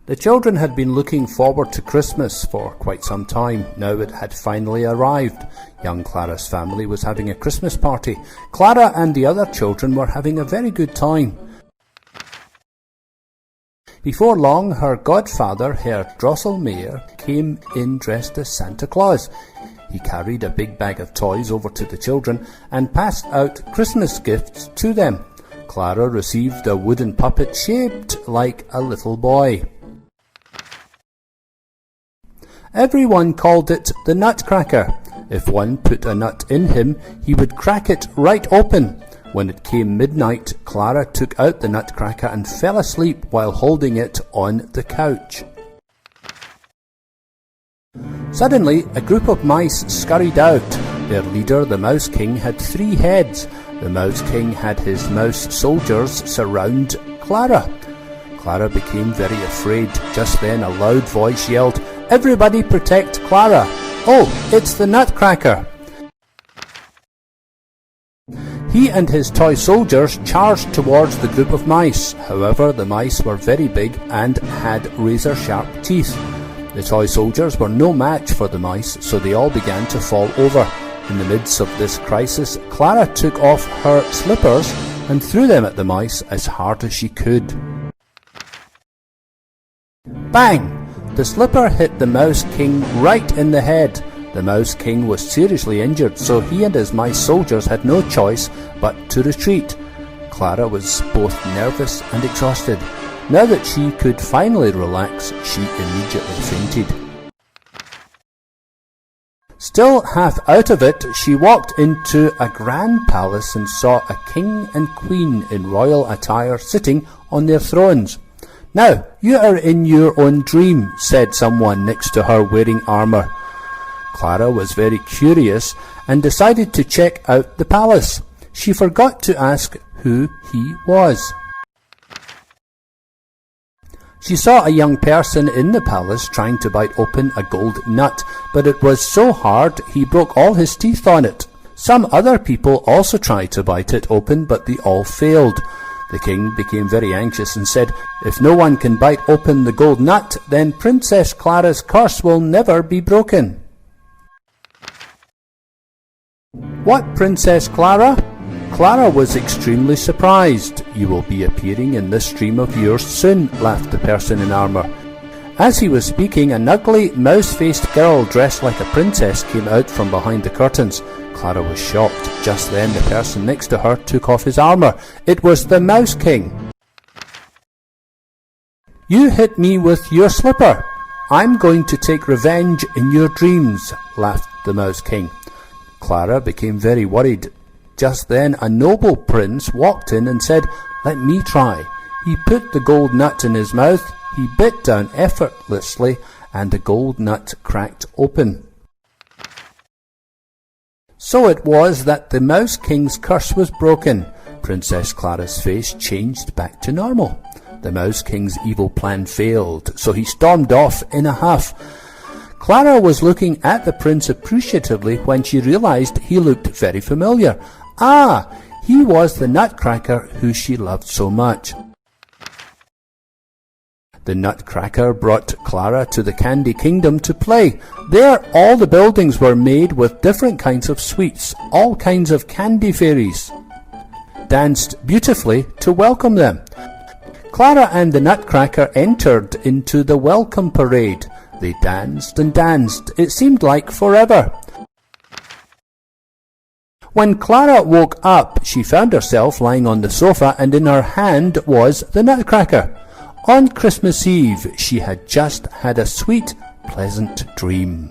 The children had been looking forward to Christmas for quite some time. Now it had finally arrived. Young Clara's family was having a Christmas party. Clara and the other children were having a very good time. Before long, her godfather, Herr Drosselmeyer, came in dressed as Santa Claus. He carried a big bag of toys over to the children and passed out Christmas gifts to them. Clara received a wooden puppet shaped like a little boy. Everyone called it the Nutcracker. If one put a nut in him, he would crack it right open. When it came midnight, Clara took out the Nutcracker and fell asleep while holding it on the couch. Suddenly, a group of mice scurried out. Their leader, the Mouse King, had 3 heads. The Mouse King had his mouse soldiers surround Clara. Clara became very afraid. Just then a loud voice yelled, "Everybody protect Clara! Oh, it's the Nutcracker!" He and his toy soldiers charged towards the group of mice. However, the mice were very big and had razor-sharp teeth. The toy soldiers were no match for the mice, so they all began to fall over. In the midst of this crisis, Clara took off her slippers and threw them at the mice as hard as she could. Bang! The slipper hit the Mouse King right in the head. The Mouse King was seriously injured, so he and his mice soldiers had no choice but to retreat. Clara was both nervous and exhausted. Now that she could finally relax, she immediately fainted. Still half out of it, she walked into a grand palace and saw a king and queen in royal attire sitting on their thrones. "Now, you are in your own dream," said someone next to her wearing armour. Clara was very curious and decided to check out the palace. She forgot to ask who he was. She saw a young person in the palace trying to bite open a gold nut, but it was so hard he broke all his teeth on it. Some other people also tried to bite it open, but they all failed. The king became very anxious and said, "If no one can bite open the gold nut, then Princess Clara's curse will never be broken." "What, Princess Clara?" Clara was extremely surprised. "You will be appearing in this dream of yours soon," laughed the person in armour. As he was speaking, an ugly, mouse-faced girl dressed like a princess came out from behind the curtains. Clara was shocked. Just then the person next to her took off his armour. It was the Mouse King. "You hit me with your slipper. I'm going to take revenge in your dreams," laughed the Mouse King. Clara became very worried. Just then a noble prince walked in and said, "Let me try." He put the gold nut in his mouth. He bit down effortlessly and the gold nut cracked open. So it was that the Mouse King's curse was broken. Princess Clara's face changed back to normal. The Mouse King's evil plan failed, so he stormed off in a huff. Clara was looking at the prince appreciatively when she realized he looked very familiar. Ah, he was the Nutcracker who she loved so much. The Nutcracker brought Clara to the Candy Kingdom to play. There all the buildings were made with different kinds of sweets. All kinds of candy fairies danced beautifully to welcome them. Clara and the Nutcracker entered into the welcome parade. They danced and danced. It seemed like forever. When Clara woke up, she found herself lying on the sofa and in her hand was the Nutcracker. On Christmas Eve, she had just had a sweet, pleasant dream.